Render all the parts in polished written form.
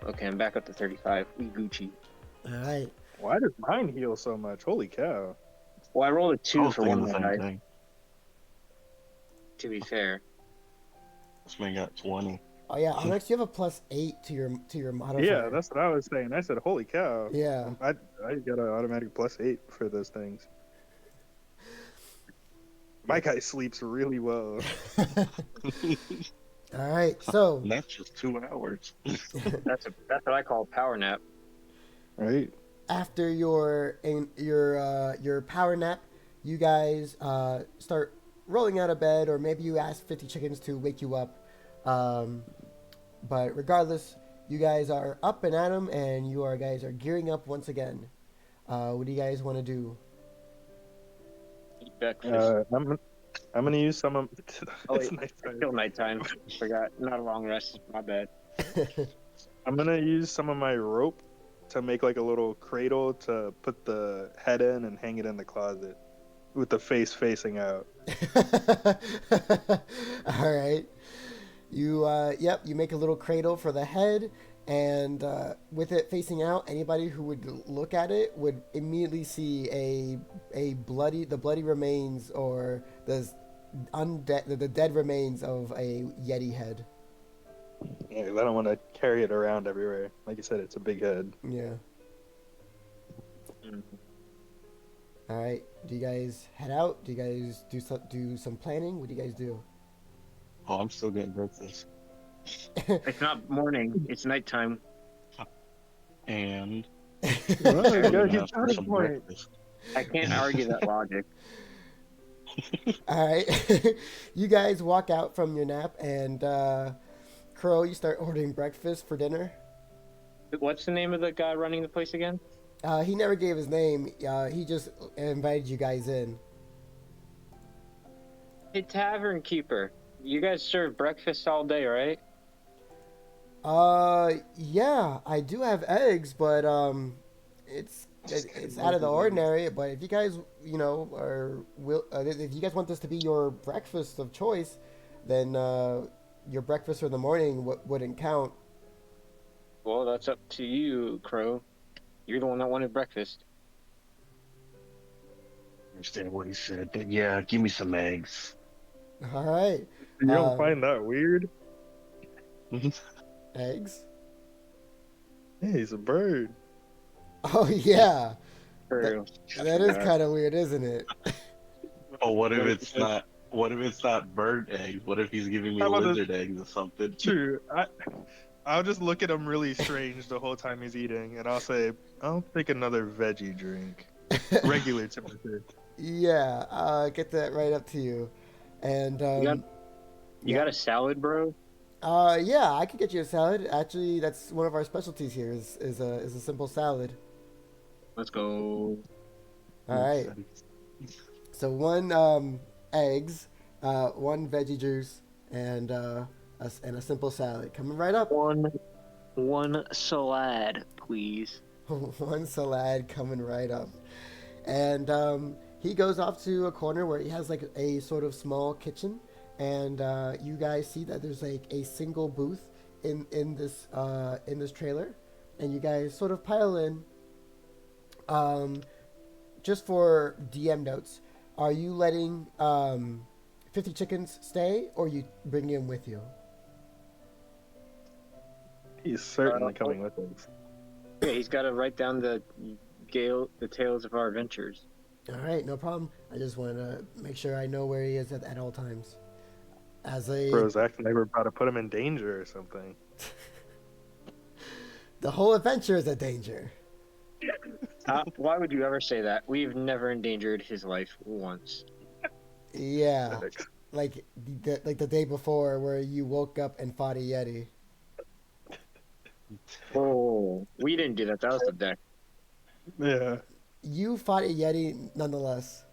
Okay, I'm back up to 35. We Gucci. All right. Why does mine heal so much? Holy cow! Well, I rolled a I 2 was for one thinking of the my same dice, thing. to be fair. This man got 20. Oh yeah, Onyx, you have a +8 to your Yeah, modifier. that's what I was saying. I said, "Holy cow!" Yeah. I got an automatic +8 for those things. My guy sleeps really well. All right. So And that's just 2 hours. That's what I call a power nap. Right? after your power nap, you guys start rolling out of bed, or maybe you ask 50 chickens to wake you up. Um, but regardless, you guys are up and at 'em, and guys are gearing up once again. What do you guys want to do? Eat breakfast. I'm gonna use some of. Oh, It's wait, nighttime. it's still nighttime. Forgot. Not a long rest. My bad. I'm gonna use some of my rope to make like a little cradle to put the head in and hang it in the closet with the face facing out. All right. Yep, you make a little cradle for the head, and with it facing out, anybody who would look at it would immediately see the bloody remains, or the dead remains of a Yeti head. Yeah, 'cause I don't want to carry it around everywhere. Like you said, it's a big head. Yeah. Mm. All right. Do you guys head out? Do you guys do some planning? What do you guys do? Oh, I'm still getting breakfast. It's not morning. It's nighttime. And Well, I'm you gotta gonna get ask for out of some point. breakfast. I can't argue that logic. All right. You guys walk out from your nap, and Crow, you start ordering breakfast for dinner. What's the name of the guy running the place again? He never gave his name. He just invited you guys in. Hey, tavern keeper. You guys serve breakfast all day, right? Yeah, I do have eggs, but it's out of the ordinary. But if you guys, if you guys want this to be your breakfast of choice, then your breakfast for the morning wouldn't count. Well, that's up to you, Crow. You're the one that wanted breakfast. Understand what he said. But yeah, give me some eggs. All right, You don't find that weird? eggs. Yeah, he's a bird. Oh yeah, True. that is kind of weird, isn't it? Oh, what if it's not? What if it's not bird eggs? What if he's giving me How about lizard eggs or something? True. I'll just look at him really strange the whole time he's eating, and I'll say, "I'll take another veggie drink, regular temperature." Yeah, get that right up to you. And You got a salad, bro? yeah, I could get you a salad. Actually, that's one of our specialties here. Is a simple salad. Let's go. All right. So one eggs, one veggie juice, and a simple salad coming right up. One salad, please. One salad coming right up, and he goes off to a corner where he has like a sort of small kitchen, and you guys see that there's like a single booth in this trailer, and you guys sort of pile in. Just for DM notes, are you letting 50 chickens stay, or you bring him with you? He's certainly coming with us. Yeah, he's got to write down the tales of our adventures. All right, no problem. I just wanted to make sure I know where he is at all times. Bro's acting like we're about to put him in danger or something. The whole adventure is a danger. Why would you ever say that? We've never endangered his life once. Yeah, like the day before, where you woke up and fought a Yeti. Oh, we didn't do that. That was the deck. Yeah. You fought a Yeti nonetheless.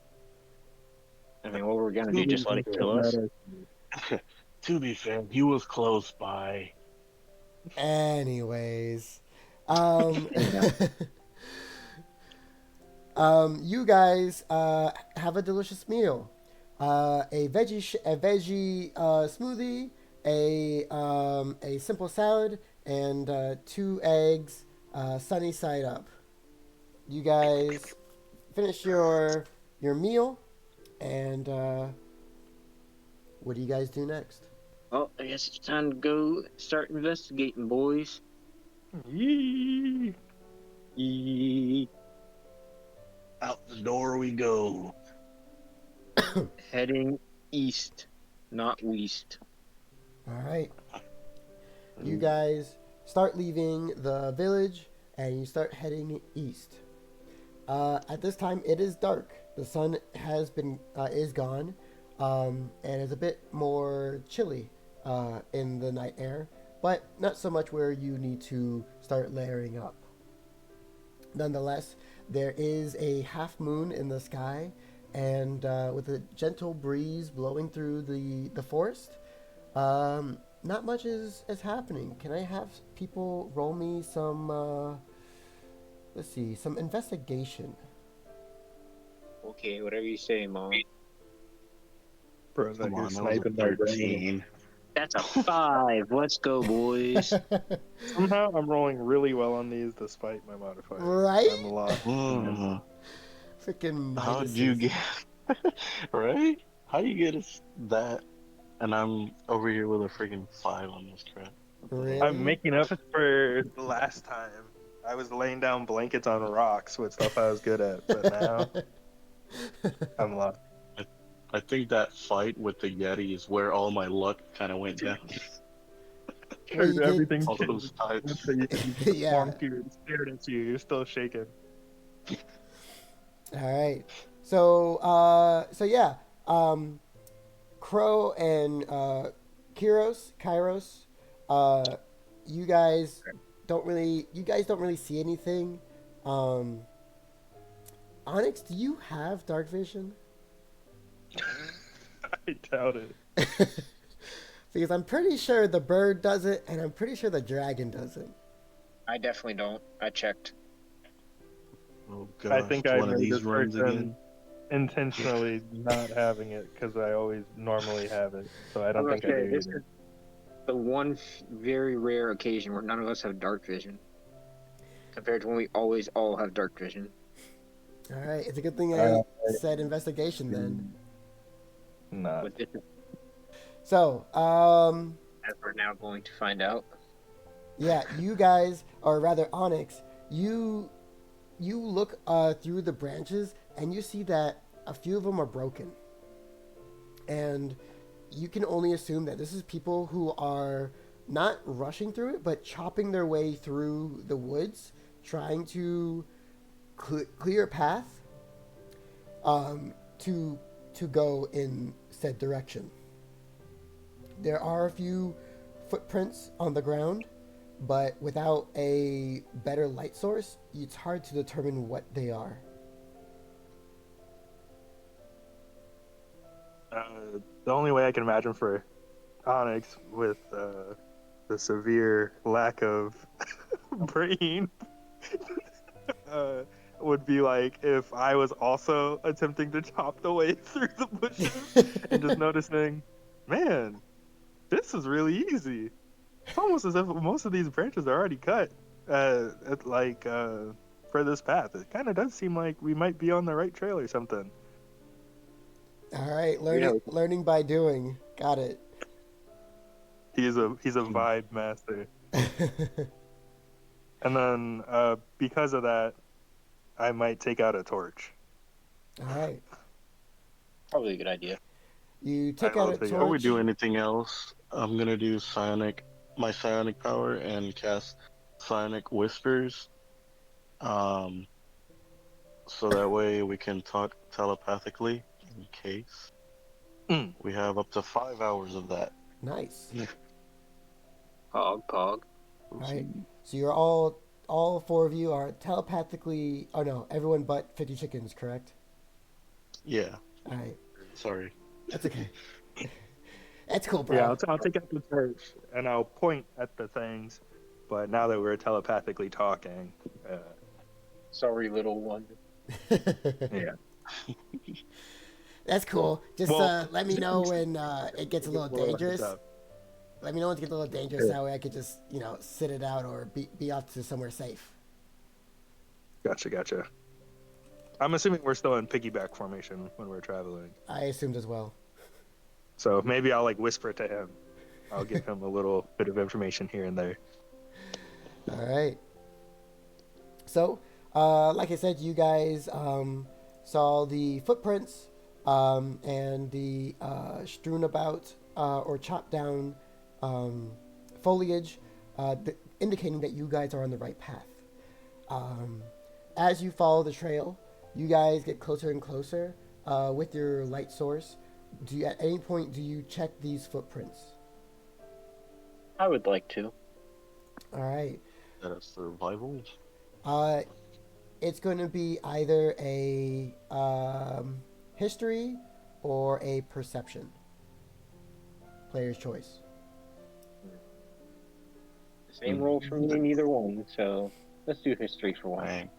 I mean, what were we gonna do? Just let it kill us? To be fair, he was close by. Anyways, Yeah. you guys have a delicious meal. A veggie smoothie a simple salad and 2 eggs, sunny side up. You guys finish your meal, and what do you guys do next? Well, I guess it's time to go start investigating, boys. Yee. Out the door we go. Heading east, not west. All right. You guys start leaving the village and you start heading east. At this time, it is dark. The sun has been is gone, and it's a bit more chilly in the night air, but not so much where you need to start layering up. Nonetheless, there is a half moon in the sky, and with a gentle breeze blowing through the forest, not much is happening. Can I have people roll me some? Let's see, some investigation. Okay, whatever you say, Mom. Bro, that Come you're on, that was a sniping my brain. 13. That's a 5. Let's go, boys. Somehow I'm rolling really well on these despite my modifier. Right? I'm lost. Freaking How'd you Midases. get right? How you get us that? And I'm over here with a freaking 5 on this crap. Really? I'm making up for the last time. I was laying down blankets on rocks with stuff I was good at, but now I'm lost. I think that fight with the Yeti is where all my luck kind of went down. Well, you did- Everything All changed. those types. Yeah. You stared at you. You're still shaking. All right. So, yeah. Crow and Kairos, you guys don't really see anything. Onyx, do you have dark vision? I doubt it. Because I'm pretty sure the bird does it, and I'm pretty sure the dragon does it. I definitely don't. I checked. Oh gosh, I think it's I one of made these this runs person again. intentionally not having it because I always normally have it. So I don't think I do this either. is the one very rare occasion where none of us have dark vision, compared to when we always all have dark vision. All right. It's a good thing I said investigation then. Not. With this, So, as we're now going to find out. yeah, you guys, or rather Onyx, you look through the branches and you see that a few of them are broken. And you can only assume that this is people who are not rushing through it, but chopping their way through the woods, trying to clear a path to go in said direction. There are a few footprints on the ground, but without a better light source, it's hard to determine what they are. The only way I can imagine for Onyx with the severe lack of brain would be like if I was also attempting to chop the way through the bushes and just noticing, man, this is really easy. It's almost as if most of these branches are already cut. For this path, it kind of does seem like we might be on the right trail or something. All right, learning by doing. Got it. He's a vibe master. And then because of that, I might take out a torch. All right. Probably a good idea. You take I out will a take it. Before we torch. do anything else, I'm gonna do my psionic power and cast psionic whispers. So that way we can talk telepathically in case. We have up to 5 hours of that. Nice. Pog. All right. So you're all 4 of you are telepathically. Oh no, everyone but 50 chickens, correct? Yeah. All right. Sorry. That's okay. That's cool, bro. Yeah, I'll take out the torch and I'll point at the things. But now that we're telepathically talking, Sorry, little one. yeah. That's cool. Just Well, let me know when it gets a little Well, dangerous. Let me know when it gets a little dangerous. That way I could just, sit it out or be off to somewhere safe. Gotcha. I'm assuming we're still in piggyback formation when we're traveling. I assumed as well. So maybe I'll like whisper to him. I'll give him a little bit of information here and there. All right. So, like I said, you guys saw the footprints and the strewn about or chopped down foliage, indicating that you guys are on the right path. As you follow the trail, you guys get closer and closer with your light source. At any point do you check these footprints? I would like to. All right. That is survival. It's going to be either a history or a perception. Player's choice. Same roll for me in either one, so let's do history for one. Dang.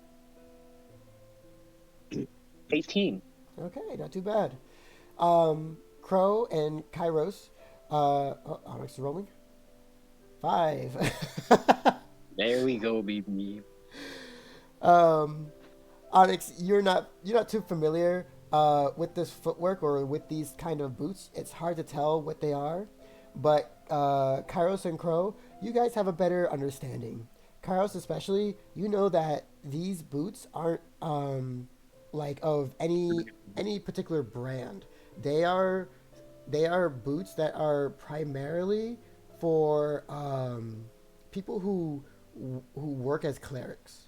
18. Okay, not too bad. Crow and Kairos. Onyx is rolling. 5. There we go, baby. Onyx, you're not too familiar with this footwork or with these kind of boots. It's hard to tell what they are, but Kairos and Crow, you guys have a better understanding. Kairos especially, you know that these boots aren't like of any particular brand. They are boots that are primarily for people who work as clerics.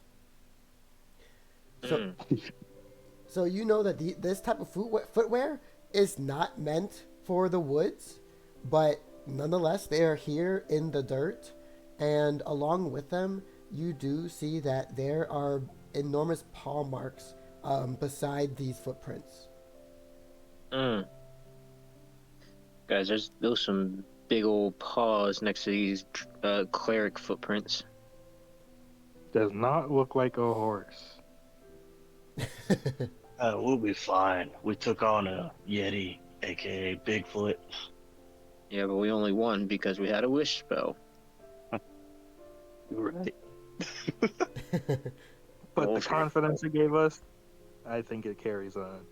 So you know that this type of footwear is not meant for the woods, but nonetheless they are here in the dirt, and along with them you do see that there are enormous paw marks beside these footprints. Guys, there's some big old paws next to these cleric footprints. Does not look like a horse. We'll be fine. We took on a Yeti, aka Bigfoot. Yeah, but we only won because we had a wish spell. You're right. But the Okay. confidence it gave us, I think it carries on.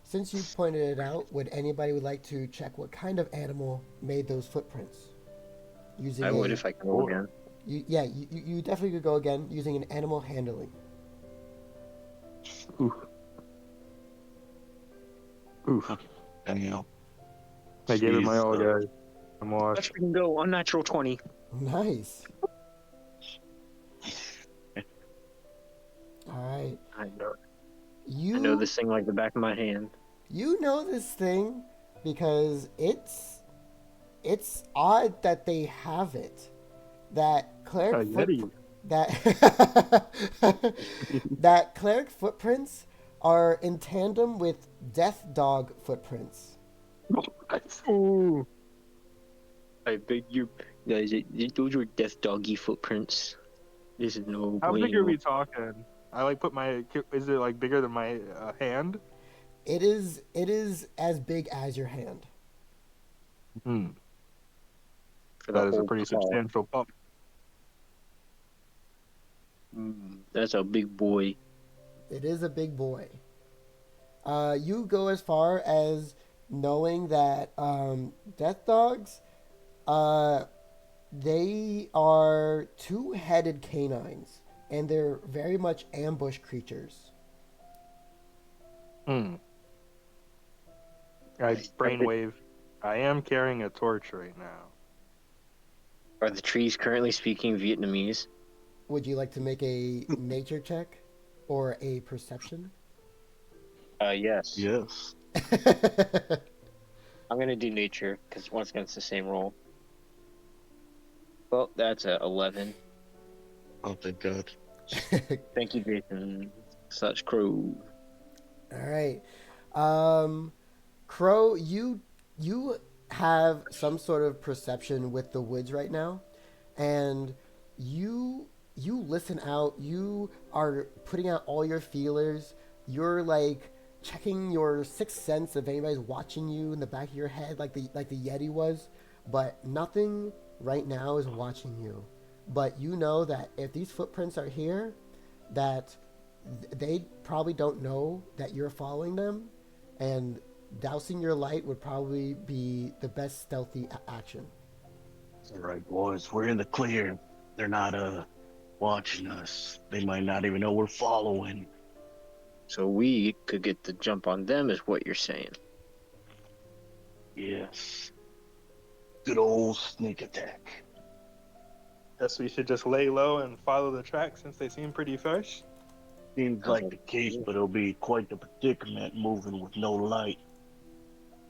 Since you pointed it out, would anybody would like to check what kind of animal made those footprints? Using I would if I could roll again. you definitely could go again using an animal handling. Oof. Anyhow. I gave it my all, Jeez, guys. I'm Let's lost. freaking go. Unnatural 20. Nice. All right. I know. You I know this thing like the back of my hand. You know this thing because it's odd that they have it. That cleric Yeti. that cleric footprints are in tandem with death dog footprints. Ooh. I beg you guys, those were death doggy footprints. This is no How big bueno. are we talking? I like put my. Is it like bigger than my hand? It is as big as your hand. For the That is a whole pretty paw. substantial pump. That's a big boy. It is a big boy. You go as far as knowing that death dogs, they are two-headed canines, and they're very much ambush creatures. I brainwave. I am carrying a torch right now. Are the trees currently speaking Vietnamese? Would you like to make a nature check or a perception? Yes. Yes. I'm gonna do nature because once again it's the same roll. Well, that's a 11. Oh, thank God. Thank you, Jason. Such Crow. All right. Crow, you have some sort of perception with the woods right now, and you listen out. You are putting out all your feelers. You're like checking your sixth sense if anybody's watching you in the back of your head, like the Yeti was. but nothing right now is watching you. But you know that if these footprints are here, that they probably don't know that you're following them, and dousing your light would probably be the best stealthy action. All right, boys, we're in the clear. They're not watching us. They might not even know we're following. So we could get the jump on them, is what you're saying. Yes. Good old sneak attack. Guess we should just lay low and follow the tracks since they seem pretty fresh. Seems like the case, but it'll be quite the predicament moving with no light.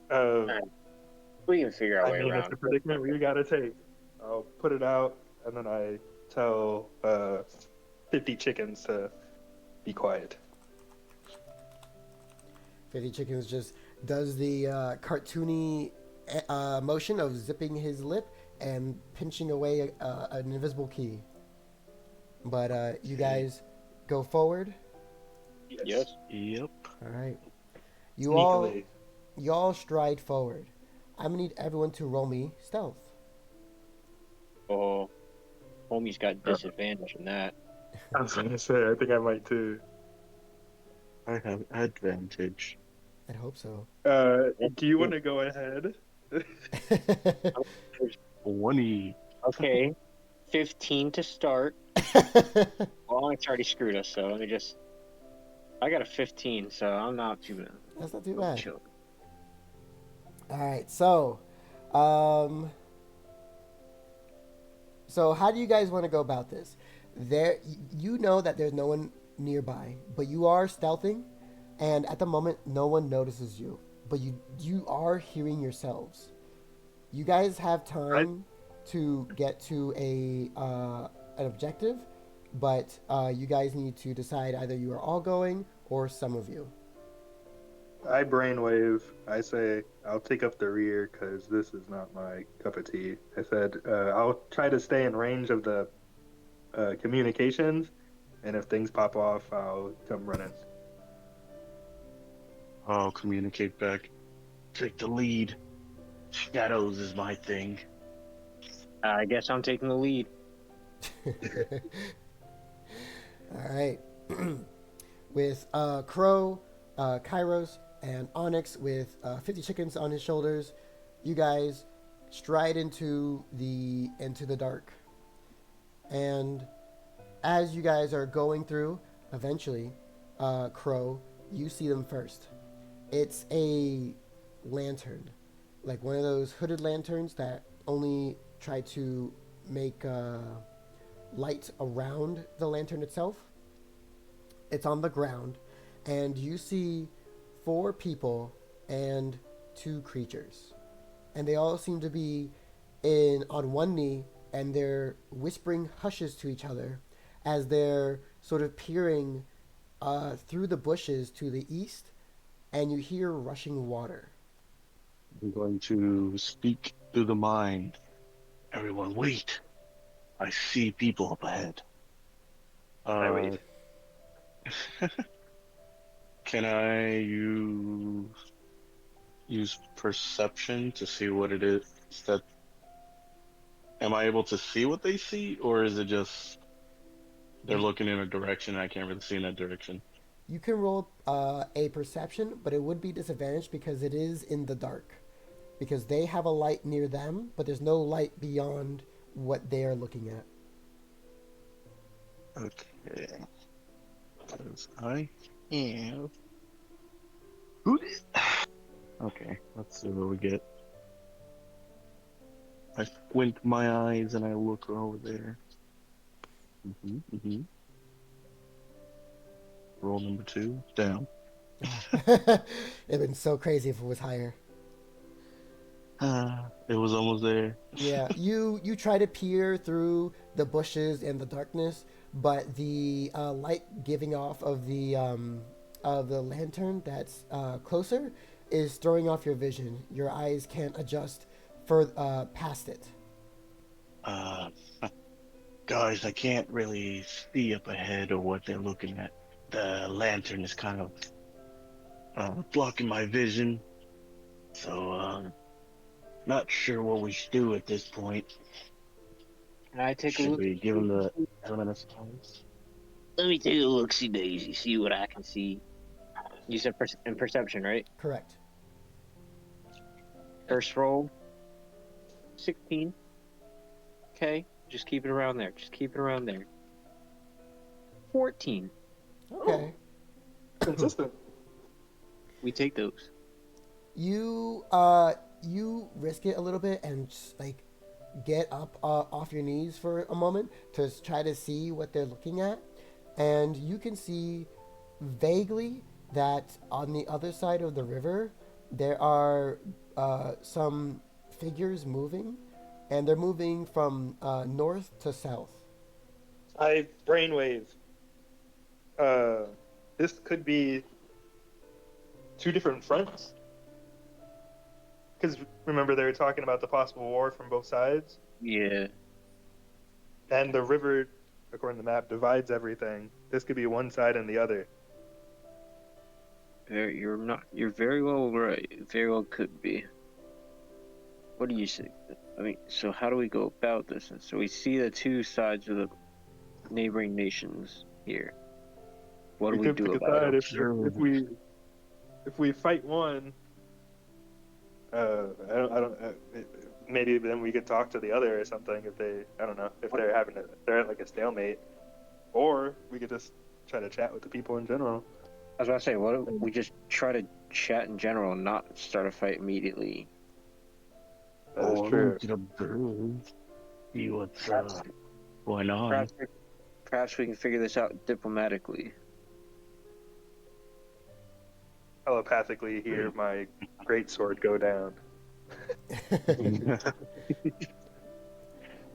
Uh, We can figure our I way mean, it's around. a predicament we gotta take. I'll put it out, and then I tell 50 chickens to be quiet. 50 Chickens just does the cartoony motion of zipping his lip and pinching away an invisible key. But you guys go forward. Yes. Yep. All right. You all Sneakily. stride forward. I'm gonna need everyone to roll me stealth. Oh, homie's got disadvantage in that. I was gonna say, I think I might too. I have advantage. I'd hope so. Do you want to go ahead? 20. Okay, 15 to start. Well, it's already screwed us, so let me just. I got a 15, so I'm not too bad. That's not too bad. Chill. All right, so how do you guys want to go about this? You know that there's no one nearby, but you are stealthing, and at the moment, no one notices you. But you are hearing yourselves. You guys have time to get to an objective, but you guys need to decide either you are all going or some of you. I brainwave. I say I'll take up the rear because this is not my cup of tea. I said I'll try to stay in range of the communications, and if things pop off, I'll come running. I'll communicate back. Take the lead. Shadows is my thing. I guess I'm taking the lead. All right. With Crow, Kairos, and Onyx with 50 chickens on his shoulders, you guys stride into the dark. And as you guys are going through, eventually, Crow, you see them first. It's a lantern, like one of those hooded lanterns that only try to make light around the lantern itself. It's on the ground, and you see 4 people and 2 creatures, and they all seem to be on one knee, and they're whispering hushes to each other as they're sort of peering through the bushes to the east, and you hear rushing water. I'm going to speak through the mind. Everyone, wait. I see people up ahead. I wait. Can I use perception to see what it is that? Am I able to see what they see, or is it just they're looking in a direction and I can't really see in that direction? You can roll a perception, but it would be disadvantaged because it is in the dark. Because they have a light near them, but there's no light beyond what they are looking at. Okay. Because I have. Okay, let's see what we get. I squint my eyes and I look over there. Roll number 2, down. It'd been so crazy if it was higher. It was almost there. Yeah, you try to peer through the bushes and the darkness, but the light giving off of the lantern that's closer is throwing off your vision. Your eyes can't adjust past it. Guys, I can't really see up ahead or what they're looking at. The lantern is kind of blocking my vision. So, Not sure what we should do at this point. Can I take a Should look? we give him the element of surprise? Let me take a look, see Daisy, see what I can see. You said in perception, right? Correct. First roll, 16. Okay, just keep it around there. Just keep it around there. 14. Okay. Consistent. We take those. You risk it a little bit and just, like, get up off your knees for a moment to try to see what they're looking at, and you can see vaguely that on the other side of the river there are some figures moving, and they're moving from north to south. I brainwave. This could be two different fronts. Because remember, they were talking about the possible war from both sides, Yeah. and the river, according to the map, divides everything. This could be one side and the other. You're very well right. Very well could be. What do you say? I mean, so how do we go about this? And so we see the two sides of the neighboring nations here. What do we could do pick a about side it? if we fight one. I don't. Maybe then we could talk to the other or something if they. I don't know if they're at like a stalemate, or we could just try to chat with the people in general. I was about to say, what if we just try to chat in general and not start a fight immediately? That is true. Look at a bird. See what's Perhaps, going on. perhaps we can figure this out diplomatically. Telepathically hear my great sword go down.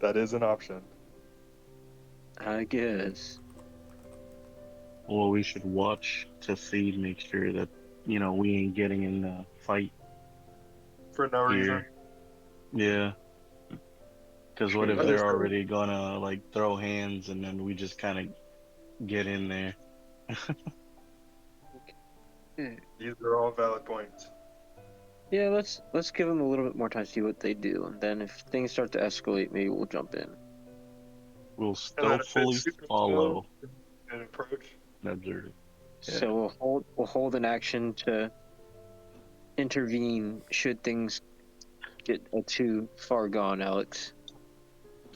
That is an option. I guess. Well, we should watch to see, make sure that, we ain't getting in a fight For no reason. here. Yeah. Because what if they're already gonna, like, throw hands and then we just kind of get in there? These are all valid points. Yeah, let's give them a little bit more time to see what they do, and then if things start to escalate, maybe we'll jump in. We'll And then if stealthily it's super follow slow and approach. and observe. So we'll hold an action to intervene should things get too far gone, Alex.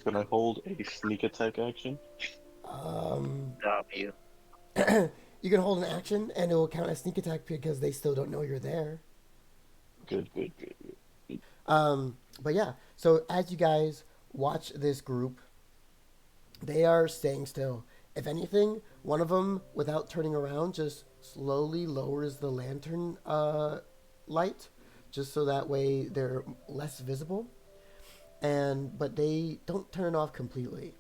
Can I hold a sneak attack action? Stop you. You can hold an action, and it will count as sneak attack because they still don't know you're there. Good. But yeah, so as you guys watch this group, they are staying still. If anything, one of them, without turning around, just slowly lowers the lantern light, just so that way they're less visible. But they don't turn it off completely.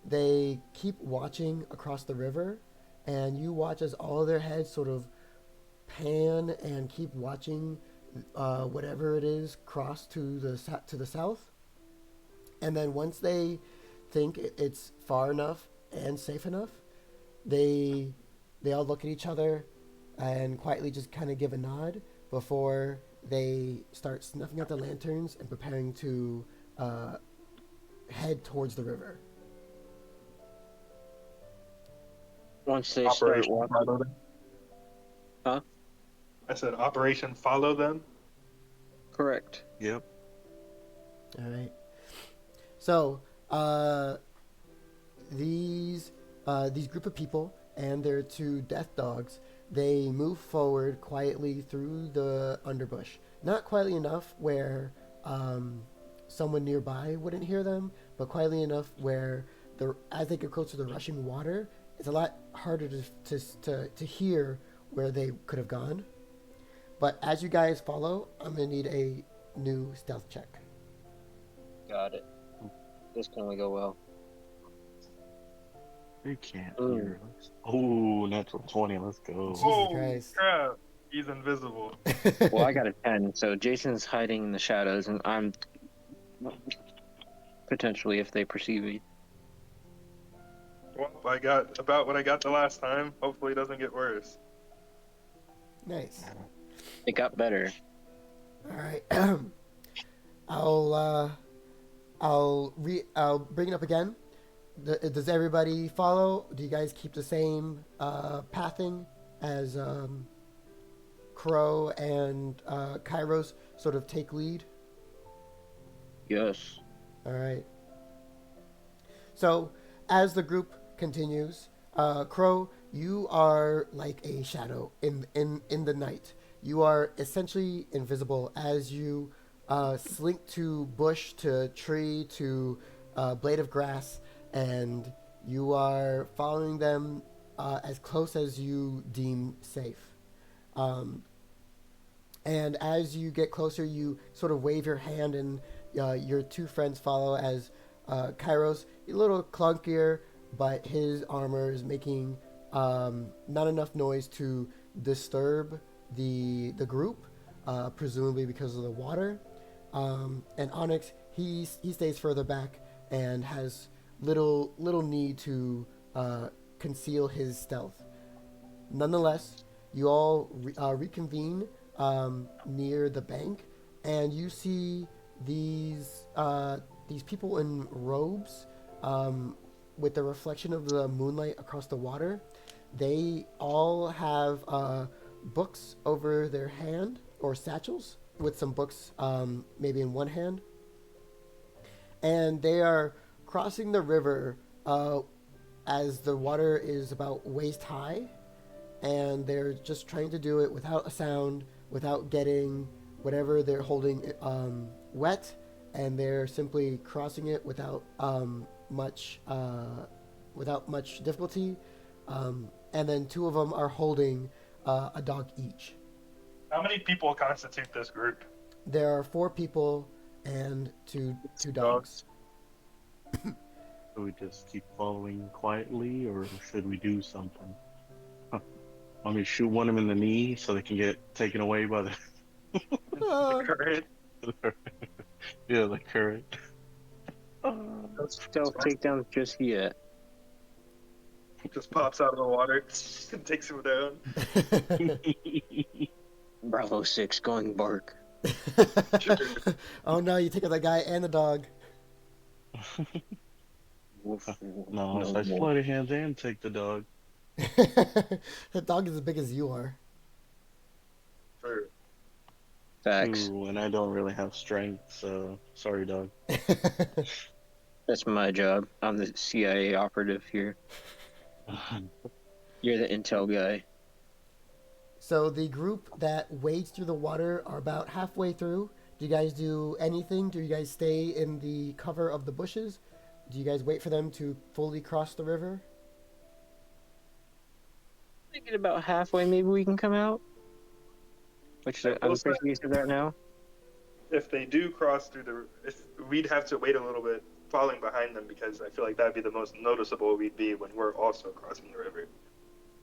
They keep watching across the river, and you watch as all of their heads sort of pan and keep watching whatever it is cross to the south. And then once they think it's far enough and safe enough, they all look at each other and quietly just kind of give a nod before they start snuffing out the lanterns and preparing to head towards the river. Once they start walking, Follow them. huh? I said Operation Follow Them. Correct. Yep. All right. So these group of people and their two death dogs, they move forward quietly through the underbush. Not quietly enough where someone nearby wouldn't hear them, but quietly enough where as they get closer to the rushing water, it's a lot harder to hear where they could have gone. But as you guys follow, I'm gonna need a new stealth check. Got it. This can only go well. They can't hear us. Oh, natural 20. Let's go. Jesus Oh Christ. crap! He's invisible. Well, I got a 10, so Jason's hiding in the shadows, and I'm potentially if they perceive me. Well, I got about what I got the last time. Hopefully, it doesn't get worse. Nice. It got better. All right. I'll I'll bring it up again. Does everybody follow? Do you guys keep the same pathing as Crow and Kairos sort of take lead? Yes. All right. So as the group continues, Crow, you are like a shadow in the night. You are essentially invisible as you slink to bush to tree to blade of grass, and you are following them as close as you deem safe. Um, and as you get closer, you sort of wave your hand, and your two friends follow as Kairos, a little clunkier, but his armor is making not enough noise to disturb the group, presumably because of the water. And Onyx, he stays further back and has little need to conceal his stealth. Nonetheless, you all reconvene near the bank, and you see these people in robes with the reflection of the moonlight across the water. They all have books over their hand or satchels with some books maybe in one hand, and they are crossing the river as the water is about waist high, and they're just trying to do it without a sound, without getting whatever they're holding wet, and they're simply crossing it much without much difficulty. And then two of them are holding a dog each. How many people constitute this group? There are four people and two dogs. Should we just keep following quietly, or should we do something? Want me to shoot one of them in the knee so they can get taken away by the Current. yeah, the current. Stealth takedown just yet. Just pops out of the water and takes him down. Bravo 6 going bark. Oh no, you take out the guy and the dog. Woof, No, so I more. floated hands and take the dog. The dog is as big as you are. Sure. Facts. Ooh, and I don't really have strength, so sorry, dog. That's my job. I'm the CIA operative here. You're the intel guy. So the group that wades through the water are about halfway through. Do you guys do anything? Do you guys stay in the cover of the bushes? Do you guys wait for them to fully cross the river? I get about halfway, maybe we can come out. Which I'm Most pretty used to that now. If they do cross through we'd have to wait a little bit following behind them, because I feel like that'd be the most noticeable we'd be when we're also crossing the river.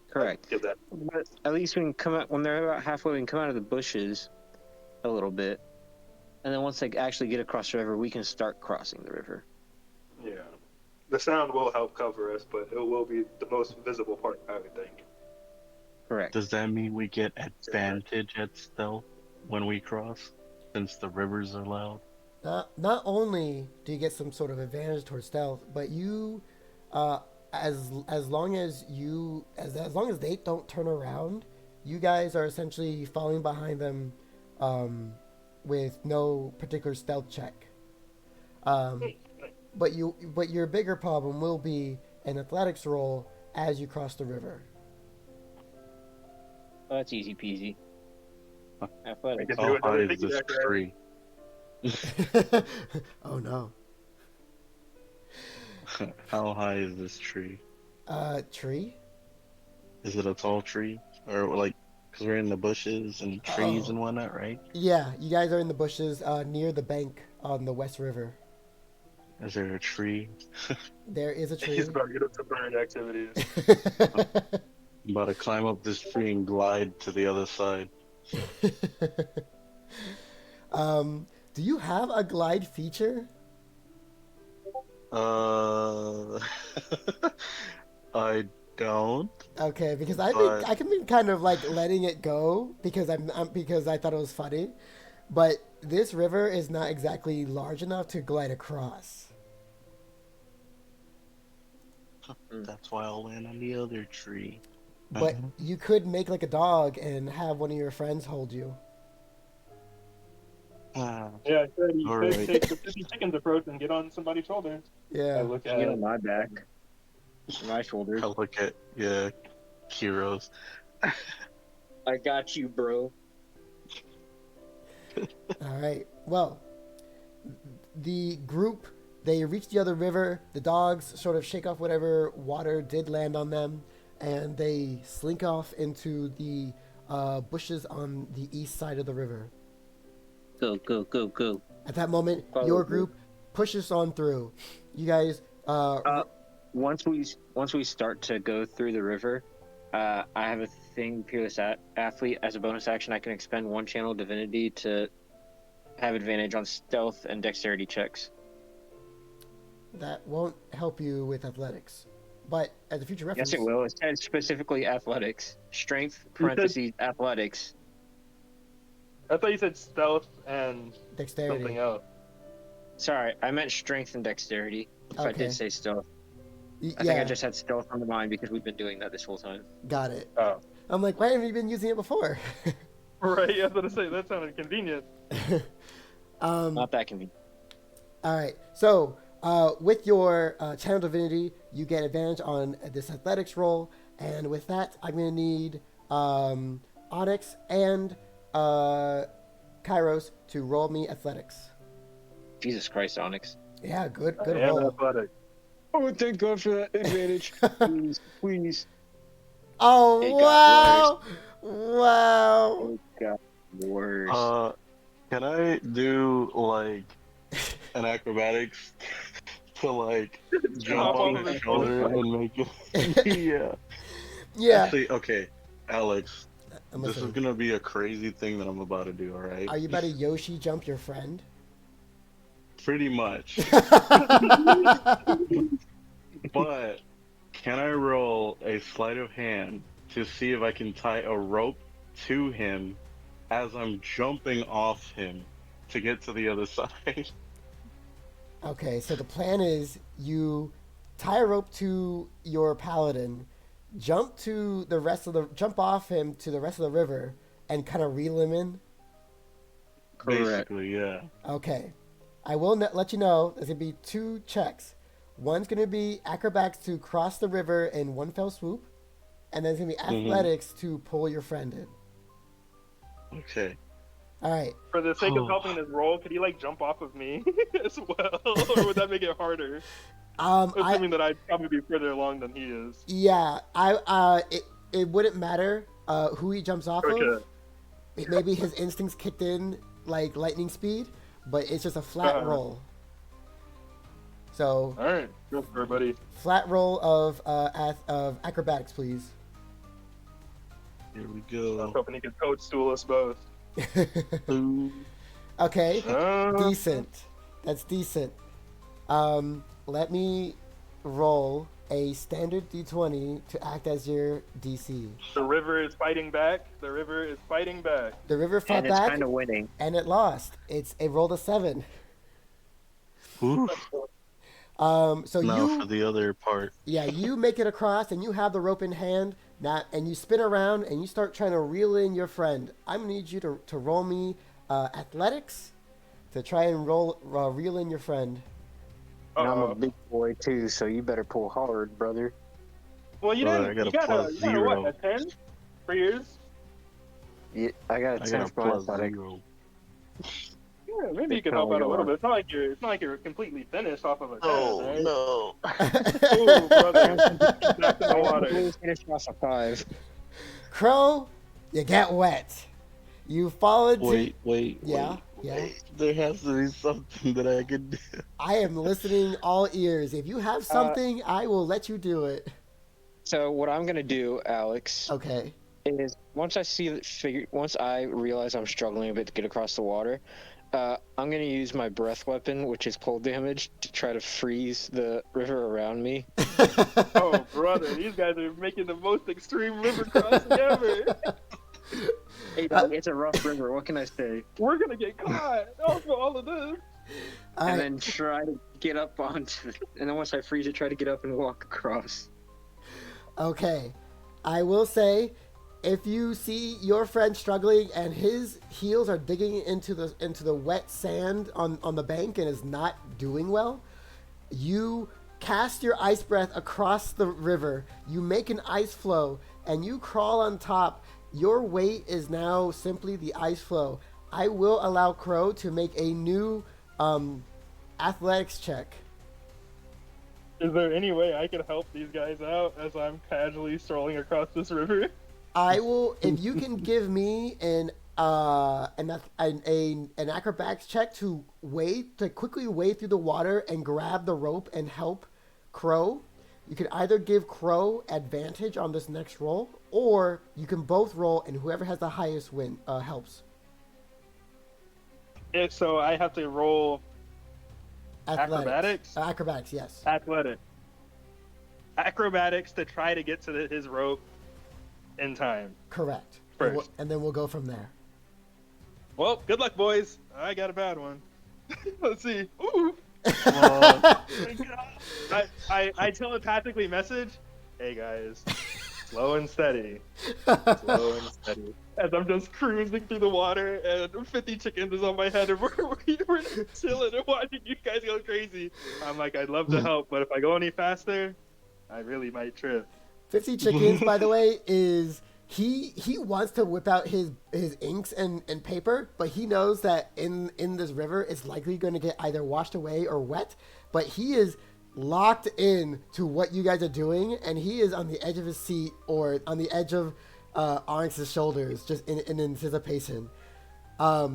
Correct. Give that. But at least we can come out when they're about halfway. We can come out of the bushes a little bit, and then once they actually get across the river, we can start crossing the river. Yeah. The sound will help cover us, but it will be the most visible part, I would think. Correct. Does that mean we get advantage at stealth when we cross, since the rivers are loud? Not only do you get some sort of advantage towards stealth, but you, as long as they don't turn around, you guys are essentially following behind them, with no particular stealth check. But your bigger problem will be an athletics roll as you cross the river. Oh, that's easy peasy. Athletics. can do How another high is this piggyback ride. tree? Oh no. How high is this tree? Tree? Is it a tall tree? Or like, because we're in the bushes and trees Oh. and whatnot, right? Yeah, you guys are in the bushes near the bank on the West River. Is there a tree? There is a tree. He's about to get up to burn activities. I'm about to climb up this tree and glide to the other side. Do you have a glide feature? I don't. Okay, because I can be kind of like letting it go because because I thought it was funny, but this river is not exactly large enough to glide across. That's why I'll land on the other tree. But you could make like a dog and have one of your friends hold you. Ah, Yeah, I said you All could right. take the 50 seconds approach and get on somebody's shoulder. I Yeah. look Get at on my back, my shoulder. I look at heroes. I got you, bro. All right. Well, the group, they reach the other river. The dogs sort of shake off whatever water did land on them, and they slink off into the bushes on the east side of the river. Go, go, go, go. At that moment, Follow your me. group pushes on through. You guys, Once we start to go through the river, I have a thing, Peerless Athlete. As a bonus action, I can expend one channel divinity to have advantage on stealth and dexterity checks. that won't help you with athletics, but as a future reference, Yes, it will. It says specifically athletics, strength parentheses athletics. I thought you said stealth and dexterity. something else. Sorry, I meant strength and dexterity. If I Okay. did say stealth, I Yeah, think I just had stealth on the mind because we've been doing that this whole time. got it. Oh. I'm like, why haven't you been using it before? Right, I was going to say, that sounded convenient. Not that convenient. All right. So with your channel divinity, you get advantage on this athletics roll, and with that, I'm gonna need Onyx and Kairos to roll me athletics. Jesus Christ, Onyx. Yeah, good And roll. athletic. Oh, thank God for that advantage. Please, please. Oh It wow! got Wow! It got worse. Can I do like an acrobatics to like jump Hop on on his his shoulder shoulder. and make it? Yeah. Yeah. Actually, okay, Alex, I'm this is listening. gonna be a crazy thing that I'm about to do. All right. Are you about to Yoshi jump your friend? Pretty much. But can I roll a sleight of hand to see if I can tie a rope to him as I'm jumping off him to get to the other side? Okay, so the plan is you tie a rope to your paladin, jump off him to the rest of the river, and kind of reel him in. Correct. Basically, yeah. Okay, I will let you know. There's gonna be 2 checks. One's gonna be acrobatics to cross the river in one fell swoop, and then there's gonna be athletics to pull your friend in. Okay. All right. For the sake of helping this roll, could he like jump off of me as well? Or would that make it harder? Assuming that I'd probably be further along than he is. Yeah, it wouldn't matter who he jumps off of. Okay. Maybe his instincts kicked in like lightning speed, but it's just a flat roll. So Alright, go for it, buddy. flat roll of acrobatics, please. Here we I was go. hoping he could toadstool us both. Ooh. Okay, Uh, decent. That's decent. Let me roll a standard d20 to act as your DC. the river is fighting back. The river is fighting back. The river fought And it's back, kind of winning. and it lost. It rolled a 7. Ooh. So Now you for the other part. Yeah, you make it across, and you have the rope in hand. Now, and you spin around, and you start trying to reel in your friend. I'm gonna need you to roll me athletics to try and reel in your friend. And I'm a Uh-oh. big boy too, so you better pull hard, brother. Well, you Brother, didn't. I got You a plus you got a what? zero. A 10 for yours? Yeah, I got a I 10 got a for plus athletic. 0. Yeah, maybe you Good can help call, out a you little are. bit. It's not like you're completely finished off of a 10, Oh right? no. Ooh, brother. Back in the water. Finish off a 5. Crow, you get wet. You fall into. Wait. Yeah. There has to be something that I can do. I am listening all ears. If you have something, I will let you do it. So what I'm gonna do, Alex, Okay. is once I realize I'm struggling a bit to get across the water, I'm gonna use my breath weapon, which is cold damage, to try to freeze the river around me. Oh, brother, these guys are making the most extreme river crossing ever. Hey, dog, it's a rough river. What can I say? We're gonna get caught after all of this. All And right. then try to get up onto it. And then once I freeze it, try to get up and walk across. Okay. I will say, if you see your friend struggling and his heels are digging into the wet sand on the bank and is not doing well, you cast your ice breath across the river. You make an ice flow and you crawl on top. Your weight is now simply the ice flow. I will allow Crow to make a new athletics check. Is there any way I can help these guys out as I'm casually strolling across this river? I will, if you can give me an acrobatics check to quickly wade through the water and grab the rope and help Crow. You can either give Crow advantage on this next roll, or you can both roll and whoever has the highest win helps. So I have to roll Acrobatics? Acrobatics, yes. Acrobatics to try to get to his rope in time. Correct. First. And then we'll go from there. Well, good luck, boys. I got a bad one. Let's see. Ooh. I telepathically message, "Hey guys, slow and steady, slow and steady." As I'm just cruising through the water, and 50 chickens is on my head, and we're chilling and watching you guys go crazy. I'm like, I'd love to help, but if I go any faster, I really might trip. 50 Chickens, by the way, is he wants to whip out his inks and paper, but he knows that in this river it's likely going to get either washed away or wet. But he is locked in to what you guys are doing, and he is on the edge of his seat or on the edge of Onyx's shoulders, just in anticipation. We're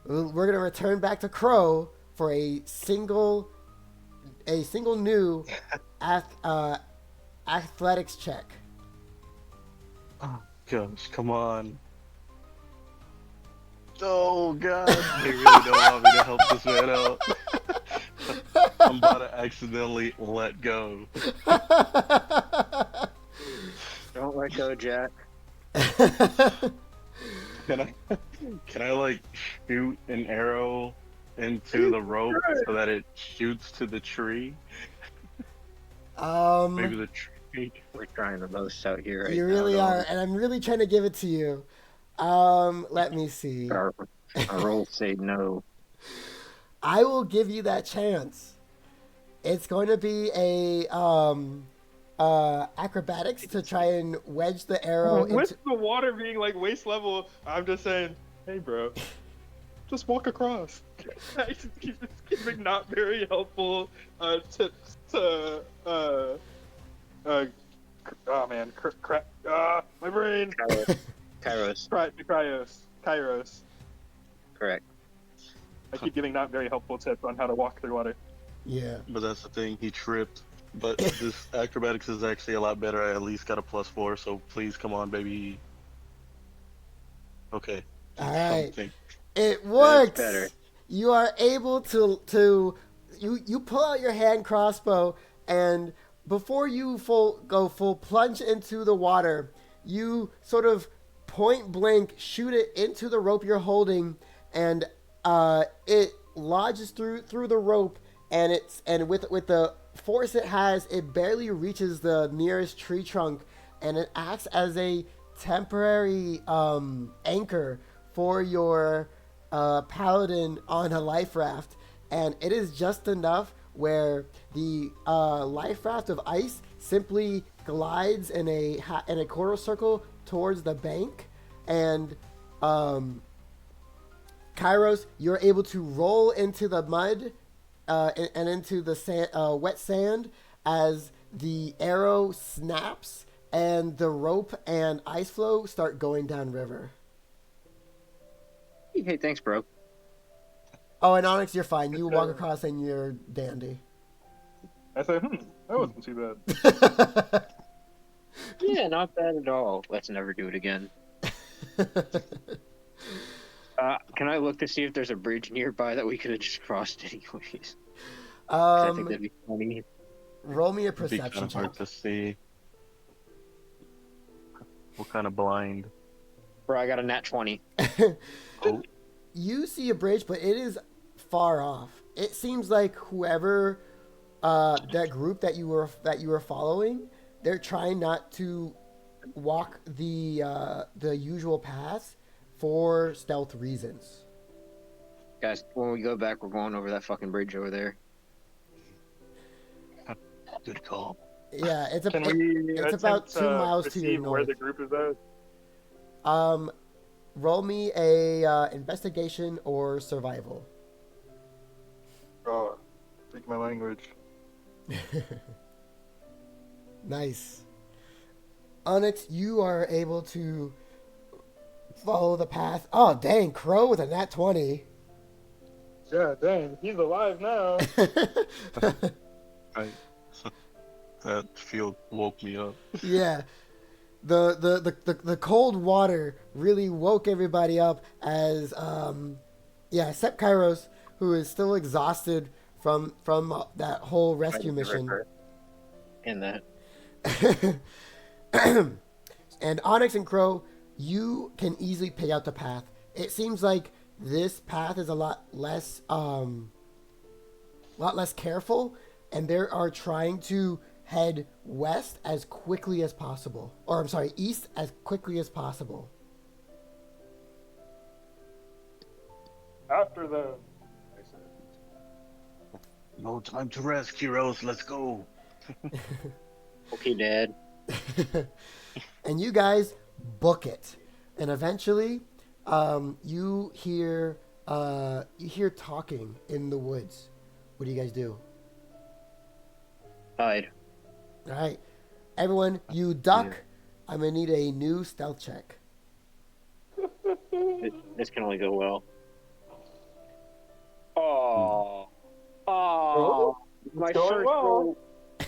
going to return back to Crow for a single new athletics check. Oh, gosh, come on. Oh, God. They really don't want me to help this man out. I'm about to accidentally let go. Don't let go, Jack. Can I like shoot an arrow into the rope so that it shoots to the tree? Maybe the tree. We're trying the most out here right now. You really dog. are, and I'm really trying to give it to you. Let me see. Our rolls say no. I will give you that chance. It's going to be a acrobatics to try and wedge the arrow With into. the water being like waist level, I'm just saying, hey, bro, just walk across. I just keep giving not very helpful tips to oh man, my brain. Kairos. Kairos. Correct. I keep giving not very helpful tips on how to walk through water. Yeah. But that's the thing, he tripped. But this acrobatics is actually a lot better. I at least got a +4, so please come on, baby. Okay. All right. Something. It works. better. You are able to you pull out your hand crossbow, and before you go full plunge into the water, you sort of point blank shoot it into the rope you're holding, and it lodges through the rope, and with the force it has, it barely reaches the nearest tree trunk, and it acts as a temporary anchor for your paladin on a life raft, and it is just enough where the life raft of ice simply glides in a quarter circle towards the bank, and Kairos, you're able to roll into the mud and into the wet sand as the arrow snaps and the rope and ice flow start going down river. Hey, thanks, bro. Oh, and Onyx, you're fine. You walk across and you're dandy. I said, that wasn't too bad. Yeah, not bad at all. Let's never do it again. Can I look to see if there's a bridge nearby that we could have just crossed anyways? I think that'd be funny. Roll me a It'd be kind perception of hard check. to see. What kind of blind? Bro, I got a nat 20. Oh, You see a bridge, but it is far off. It seems like whoever that group that you were following, they're trying not to walk the usual paths for stealth reasons. Guys, when we go back, we're going over that fucking bridge over there. good call. Yeah, Can we it's attempt about 2 to miles to your perceive where north. the group is at? Roll me a investigation or survival. Oh, speak my language. Nice. Onyx, you are able to follow the path. Oh, dang, Crow with a nat 20. Yeah, dang, he's alive now. I, that field woke me up. Yeah. The cold water really woke everybody up as except Kairos, who is still exhausted from that whole rescue mission. In that. And Onyx and Crow, you can easily pick out the path. It seems like this path is a lot less careful, and they are trying to head west as quickly as possible. Or I'm sorry, east as quickly as possible. After them. No time to rest, heroes. Let's go. Okay, Dad. And you guys book it, and eventually, you hear talking in the woods. What do you guys do? Hide. All right, everyone, you duck. I'm gonna need a new stealth check. This can only go well. Oh, my going first well. roll.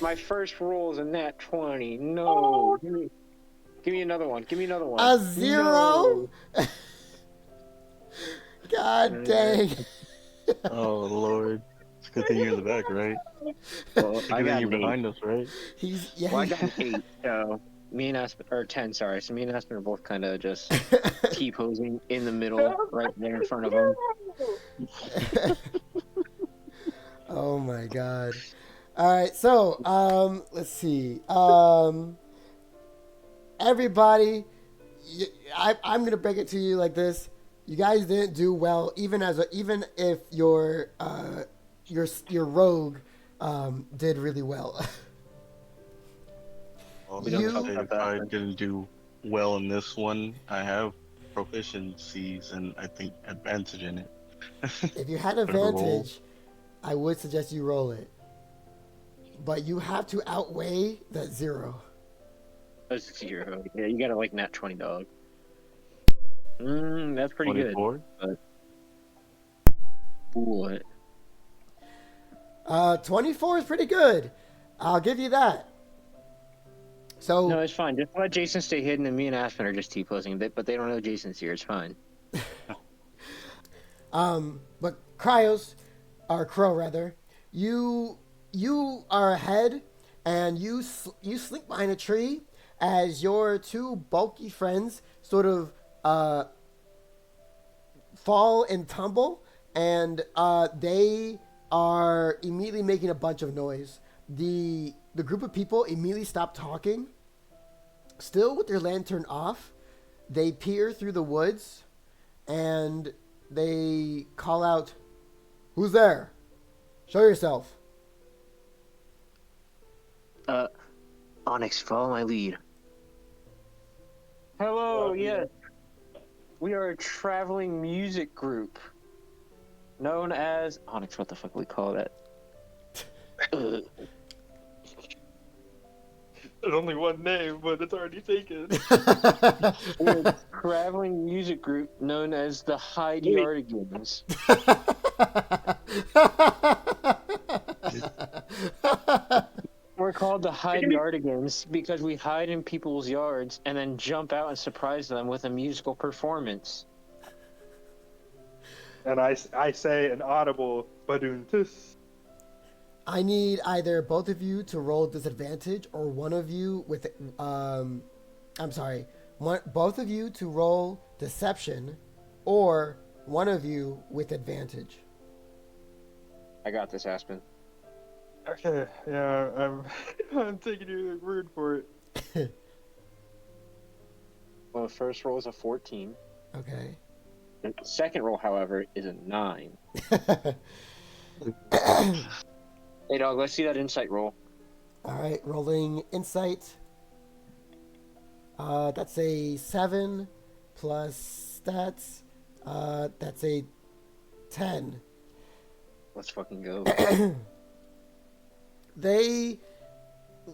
My first roll is a nat 20. No. Give me another one. Give me another one. A 0? No. God dang. Oh Lord, it's a good thing you're in the back, right? Well, It's a I good got thing you're an 8. behind us, right? Well, I got an 8. So me and Aspen, or 10, sorry. So me and Aspen are both kind of just T-posing in the middle, right there in front of him. Oh my god. All right, so let's see. Everybody, I'm gonna break it to you like this: you guys didn't do well, even if your rogue did really well. Well, We don't talk say about if that, I but- didn't do well in this one, I have proficiencies and I think advantage in it. If you had Whatever roll. advantage, I would suggest you roll it, but you have to outweigh that 0. That's 0. Yeah, you got to like nat 20, dog. That's pretty 24? good. But what? 24 is pretty good. I'll give you that. So No, it's fine. Just let Jason stay hidden, and me and Aspen are just T-posing. But they don't know Jason's here. It's fine. but Crow rather, you are ahead, and you slink behind a tree as your 2 bulky friends sort of fall and tumble, and they are immediately making a bunch of noise. The group of people immediately stop talking. Still with their lantern off, they peer through the woods, and they call out, "Who's there? Show yourself." Onyx, follow my lead. Hello, yes. We are a traveling music group known as Onyx. What the fuck we call that? There's only one name, but it's already taken. We're a traveling music group known as the Hyde-Yardigans. We're called the Hyde-Yardigans because we hide in people's yards and then jump out and surprise them with a musical performance. And I say an audible baduntus. I need either both of you to roll disadvantage or one of you with want both of you to roll deception, or one of you with advantage. I got this, Aspen. Okay, yeah, I'm I'm taking your word for it. Well, the first roll is a 14. Okay. The second roll, however, is a 9. Hey, dog, let's see that insight roll. All right, rolling insight. That's a 7 plus stats. That's a 10. Let's fucking go. They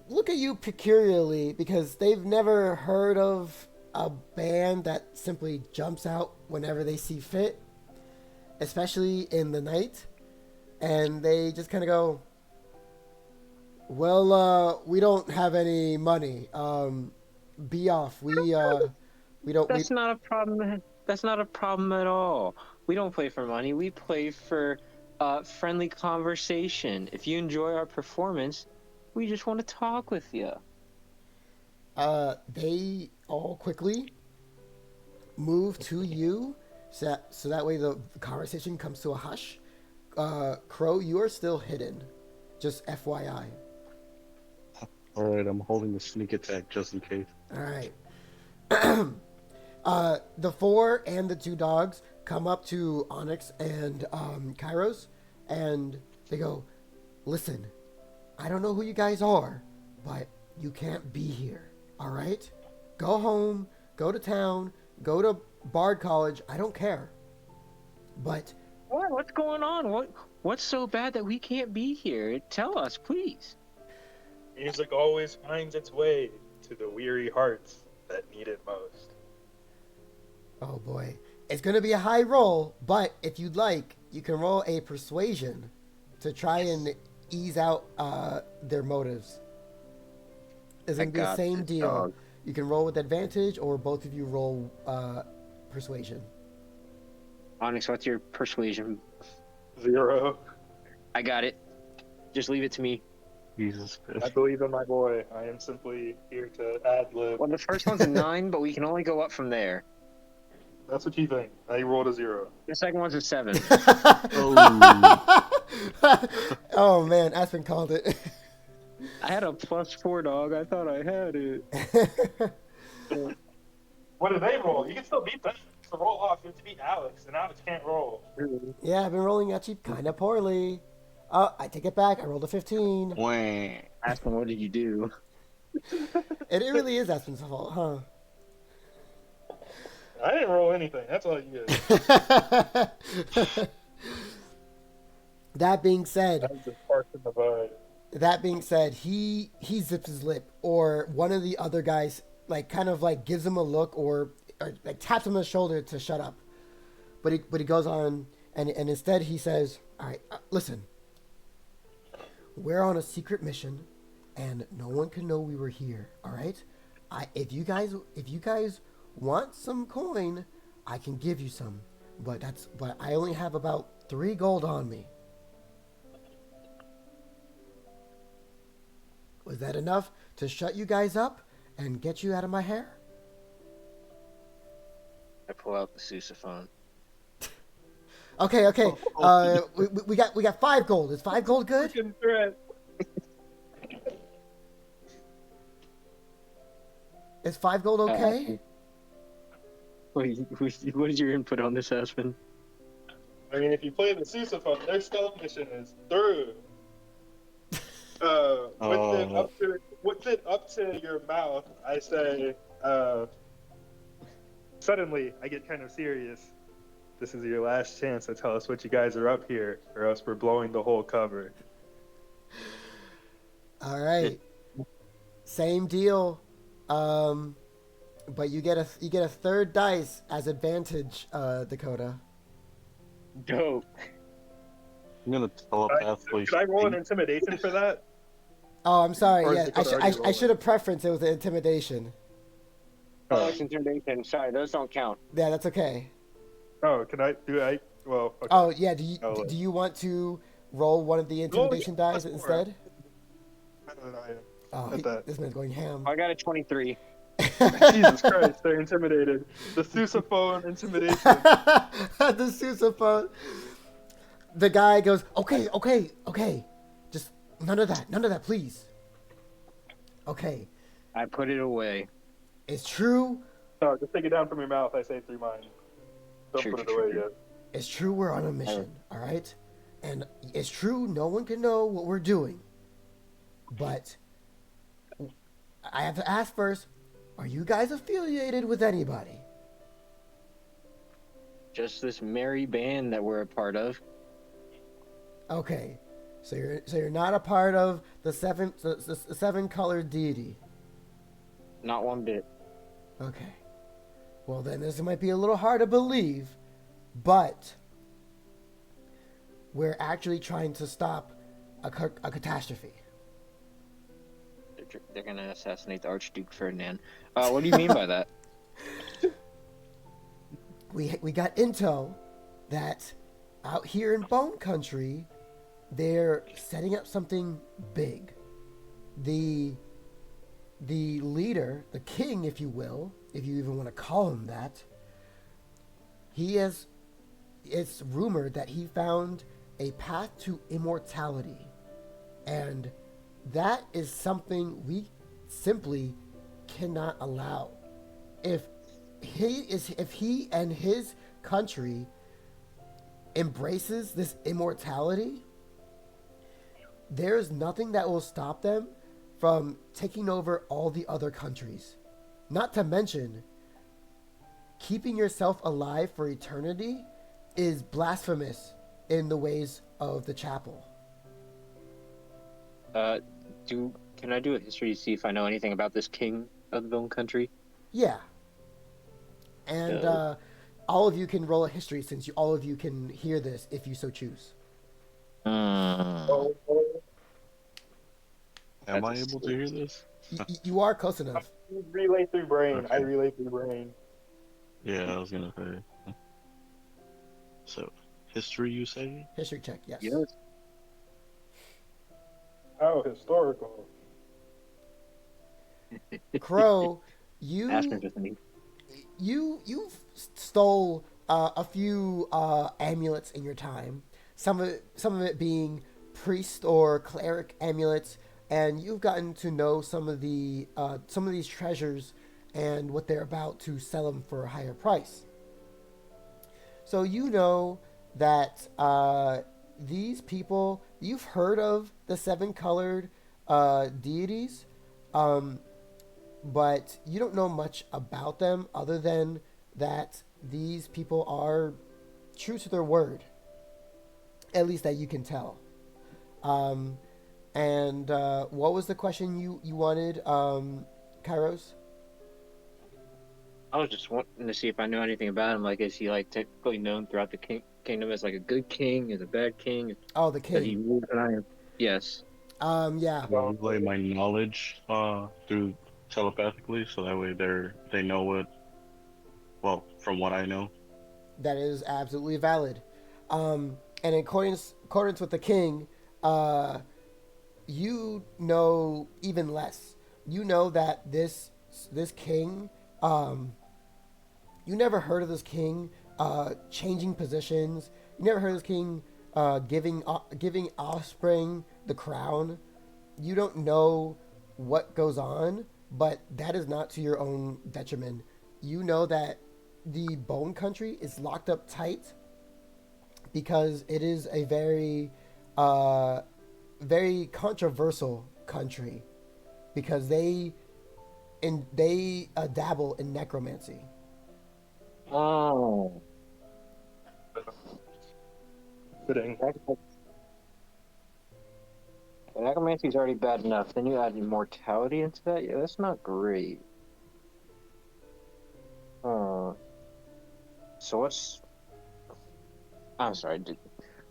look at you peculiarly because they've never heard of a band that simply jumps out whenever they see fit, especially in the night. And they just kind of go, well, we don't have any money. Be off. We don't. That's not a problem. That's not a problem at all. We don't play for money. We play for friendly conversation. If you enjoy our performance, we just want to talk with you. They all quickly move to you, so that way the conversation comes to a hush. Crow, you are still hidden. Just FYI. All right, I'm holding the sneak attack just in case. All right. The 4 and the 2 dogs come up to Onyx and Kairos, and they go, listen, I don't know who you guys are, but you can't be here, all right? Go home, go to town, go to Bard College, I don't care. But... What? What's going on? What's so bad that we can't be here? Tell us, please. Music always finds its way to the weary hearts that need it most. oh boy. It's going to be a high roll, but if you'd like, you can roll a persuasion to try and ease out their motives. It's going to be the same deal. Dog. You can roll with advantage, or both of you roll persuasion. Onyx, what's your persuasion? 0. I got it. Just leave it to me. Jesus I Christ. believe in my boy. I am simply here to ad lib. Well, the first one's a 9, but we can only go up from there. That's what you think. I rolled a 0. The second one's a 7. Oh. Oh man, Aspen called it. I had a +4, dog. I thought I had it. What did they roll? You can still beat them. To roll off, you have to beat Alex, and Alex can't roll. Yeah, I've been rolling actually kind of poorly. I take it back. I rolled a 15. Wah. Aspen, what did you do? It really is Aspen's fault, huh? I didn't roll anything. That's all you get. That being said, That was just sparks in the bud. That being said, he zips his lip, or one of the other guys like kind of like gives him a look, or like taps him on the shoulder to shut up. But he goes on, and instead he says, "All right, listen. We're on a secret mission, and no one can know we were here. All right. If you guys want some coin, I can give you some, but I only have about 3 gold on me." Was that enough to shut you guys up and get you out of my hair? I pull out the sousaphone. Okay. We got 5 gold. Is 5 gold good? Freaking threat. Is 5 gold okay? Wait, what is your input on this, Aspen? I mean, if you play the sousaphone, their stealth mission is through. With it up to your mouth, I say, suddenly I get kind of serious. This is your last chance to tell us what you guys are up here, or else we're blowing the whole cover. All right. Same deal. But you get a 3rd dice as advantage, Dakota. Dope. I'm gonna telepathically. Could I roll an intimidation for that? Oh, I'm sorry. Or is Yeah, Dakota already I rolling? should have preferenced it with the intimidation. Oh, it's intimidation. Sorry, those don't count. Yeah, that's okay. Oh, can I do I? Well, okay. Oh yeah. Do Oh, you want to roll one of the intimidation dice instead? I don't know. Oh, At that. this man's going ham. I got a 23. Jesus Christ, they're intimidated. The sousaphone intimidation. The sousaphone. The guy goes, okay, okay, okay. Just none of that, please. Okay. I put it away. It's true. No, just take it down from your mouth. I say through mine. Don't True, put it true, away true. yet. It's true we're on a mission, all right? And it's true no one can know what we're doing. But I have to ask first, are you guys affiliated with anybody? Just this merry band that we're a part of. Okay. So you're not a part of the seven colored deity. Not one bit. Okay. Well, then this might be a little hard to believe, but we're actually trying to stop a catastrophe. They're gonna assassinate the Archduke Ferdinand. What do you mean by that? We got intel that out here in Bone Country, they're setting up something big. The leader, the king, if you will, if you even want to call him that, it's rumored that he found a path to immortality. And that is something we simply cannot allow. If he and his country embraces this immortality, there's nothing that will stop them from taking over all the other countries. Not to mention, keeping yourself alive for eternity is blasphemous in the ways of the chapel. Can I do a history to see if I know anything about this king of the Bone Country? Yeah. And all of you can roll a history since all of you can hear this if you so choose. Oh, Am I able to hear this? You are close enough. relay through brain. I Okay. relay through brain. Yeah, I was gonna say. So, history, you say? History check, yes. Yes. Oh, historical. Crow, Asking for me. you stole a few amulets in your time. Some of it being priest or cleric amulets, and you've gotten to know some of these treasures and what they're about to sell them for a higher price. So you know that these people, you've heard of the seven colored deities, but you don't know much about them other than that these people are true to their word, at least that you can tell. And what was the question you wanted, Kairos? I was just wanting to see if I knew anything about him. Like, is he like typically known throughout the kingdom as like a good king, as a bad king? Oh, the Does he king. rule an iron? Yes. Yeah. I relay my knowledge through telepathically, so that way they know what. Well, from what I know. That is absolutely valid. And in accordance with the king, you know even less. You know that this king, you never heard of this king changing positions. You never heard of this king giving offspring the crown. You don't know what goes on, but that is not to your own detriment. You know that the Bone Country is locked up tight because it is a very, very controversial country because they dabble in necromancy. Oh. Fitting. Necromancy is already bad enough. Then you add immortality into that? Yeah, that's not great. So what's... I'm sorry.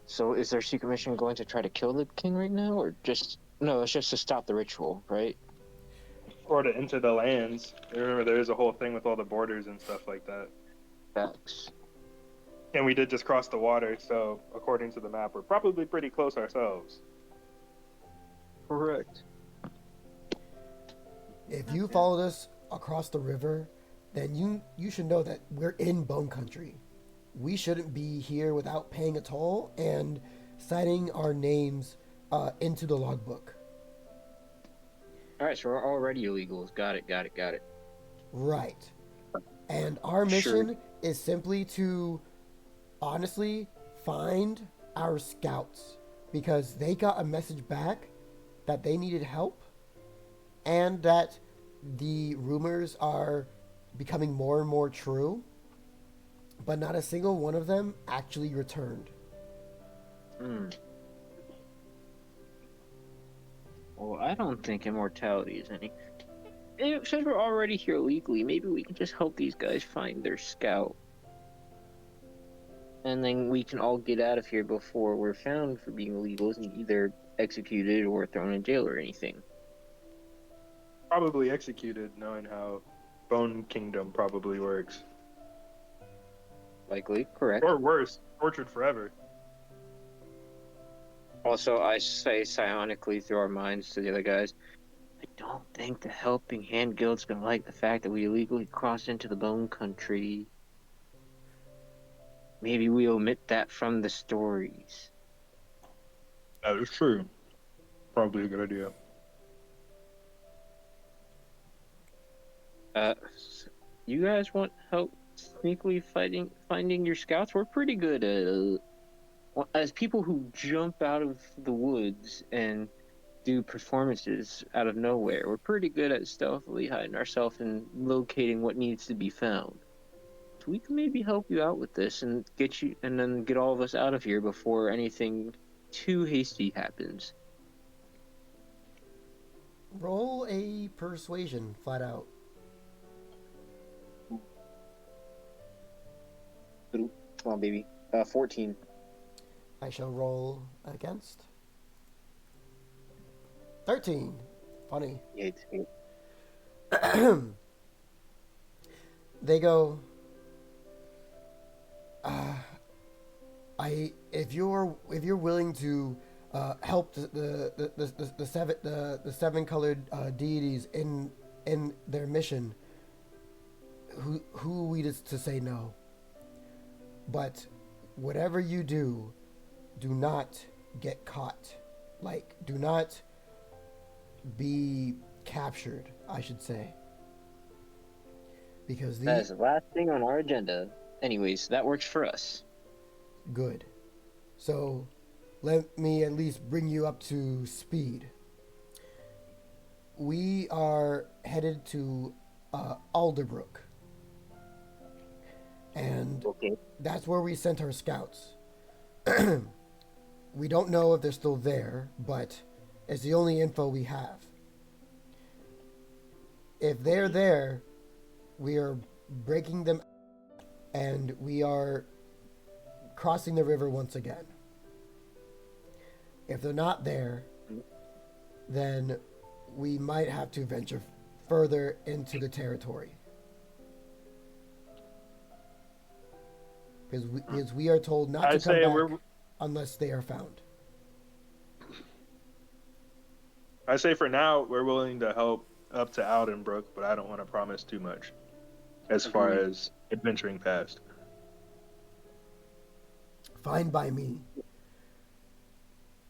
So is their secret mission going to try to kill the king right now? Or just... No, it's just to stop the ritual, right? Or to enter the lands. Remember, there is a whole thing with all the borders and stuff like that. Facts. And we did just cross the water, so according to the map, we're probably pretty close ourselves. Correct. If you follow this across the river, then you should know that we're in Bone Country. We shouldn't be here without paying a toll and signing our names into the logbook. All right, so we're already illegals. Got it. Right. And our Sure. mission is simply to honestly find our scouts because they got a message back that they needed help and that the rumors are becoming more and more true, but not a single one of them actually returned. Hmm. Well, I don't think immortality is any. Since we're already here legally, maybe we can just help these guys find their scout. And then we can all get out of here before we're found for being illegals and either executed or thrown in jail or anything. Probably executed, knowing how Bone Kingdom probably works. Likely, correct. Or worse, tortured forever. Also, I say psionically through our minds to the other guys, I don't think the Helping Hand Guild's gonna like the fact that we illegally crossed into the Bone Country. Maybe we omit that from the stories. That is true. Probably a good idea. You guys want help sneakily finding your scouts? We're pretty good at as people who jump out of the woods and do performances out of nowhere. We're pretty good at stealthily hiding ourselves and locating what needs to be found. So we can maybe help you out with this and then get all of us out of here before anything too hasty happens. Roll a persuasion, flat out. Come on, baby. 14. I shall roll against. 13. Funny. Yeah, They go. If you're willing to help the seven colored deities in their mission, who are we to say no? But whatever you do not get caught. Like, do not be captured, I should say. Because that is the last thing on our agenda. Anyways, that works for us. Good. So, let me at least bring you up to speed. We are headed to Alderbrook. And that's where we sent our scouts. We don't know if they're still there, but it's the only info we have. If they're there, we are breaking them and we are crossing the river once again. If they're not there, then we might have to venture further into the territory. Because we are told not to come back unless they are found. I say for now, we're willing to help up to Aldenbrook, but I don't want to promise too much as far as adventuring past. Fine by me.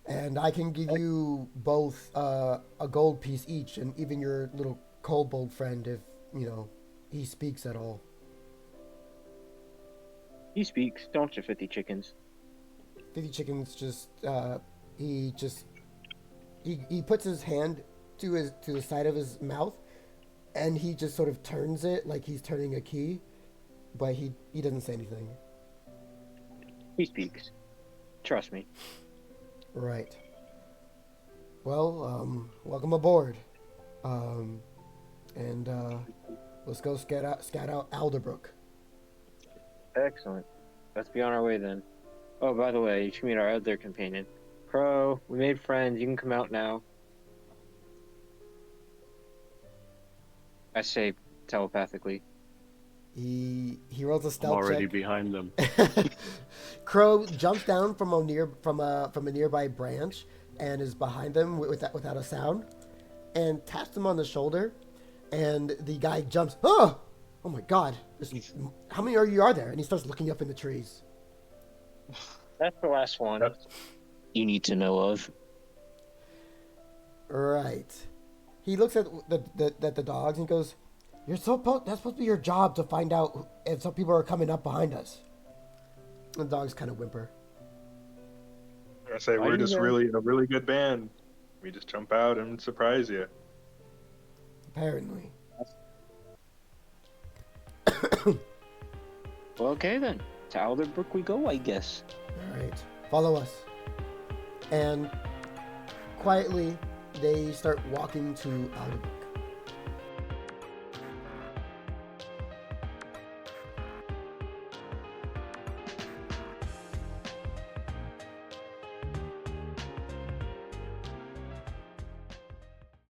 And I can give you both a gold piece each, and even your little kobold friend if, he speaks at all. He speaks, don't you, 50 chickens? 50 chickens he puts his hand to the side of his mouth, and he just sort of turns it like he's turning a key, but he doesn't say anything. He speaks. Trust me. Right. Well, welcome aboard. And let's go scout out Alderbrook. Excellent. Let's be on our way then. Oh, by the way, you should meet our other companion. Crow, we made friends. You can come out now. I say telepathically. He rolls a I'm stealth already check. behind them. Crow jumps down from a nearby branch and is behind them without a sound, and taps him on the shoulder, And the guy jumps. Oh my God! How many are there? And he starts looking up in the trees. That's the last one Yep. you need to know of. Right. He looks at the dogs and goes, that's supposed to be your job to find out if some people are coming up behind us. The dogs kind of whimper. I say Why we're do just you- really a really good band. We just jump out and surprise you. Apparently. Well, okay then. To Alderbrook we go, I guess. All right. Follow us. And quietly, they start walking to Alderbrook.